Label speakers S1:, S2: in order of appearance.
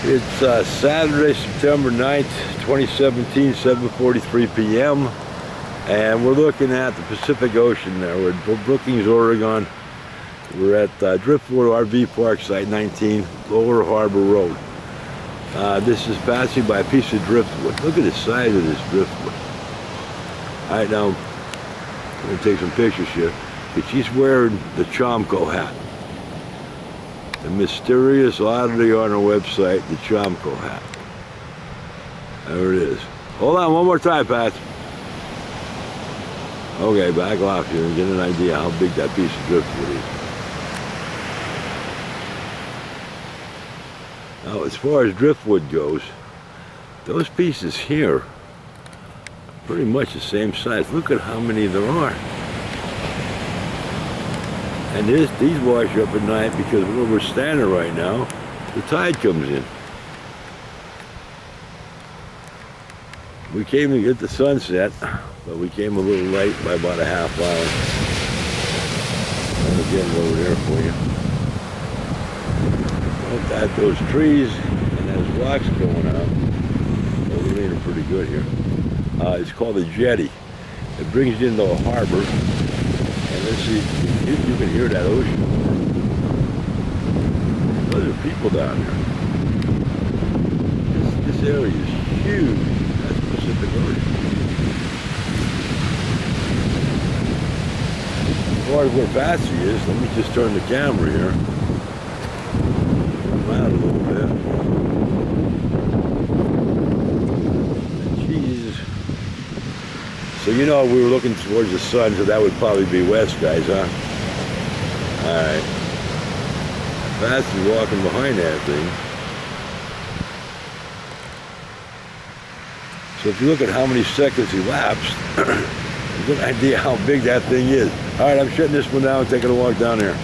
S1: It's Saturday, September 9th, 2017, 7:43 p.m. And we're looking at the Pacific Ocean there. We're at Brookings, Oregon. We're at Driftwood RV Park, Site 19, Lower Harbor Road. This is Patsy by a piece of driftwood. Look at the size of this driftwood. All right, now, I'm going to take some pictures here. But she's wearing the Chomko hat. The mysterious oddity on our website, the Chomko hat. There it is. Hold on one more time, Pat. Okay, back off here and get an idea how big that piece of driftwood is. Now, as far as driftwood goes, those pieces here are pretty much the same size. Look at how many there are. And these wash up at night because where we're standing right now, the tide comes in. We came to get the sunset, but we came a little late by about a half hour. I'll get it over there for you. Look at those trees and those rocks going out. Oh, we're leaning pretty good here. It's called a jetty. It brings you into a harbor. And let's see, you can hear that ocean. Those are people down here. This area is huge. That's the Pacific Ocean. As far as where Patsy is, let me just turn the camera here. Zoom out a little bit. Jeez. So you know we were looking towards the sun, so that would probably be west, guys, huh? Alright. Patsy's walking behind that thing. So if you look at how many seconds elapsed, you get an idea how big that thing is. Alright, I'm shutting this one down and taking a walk down there.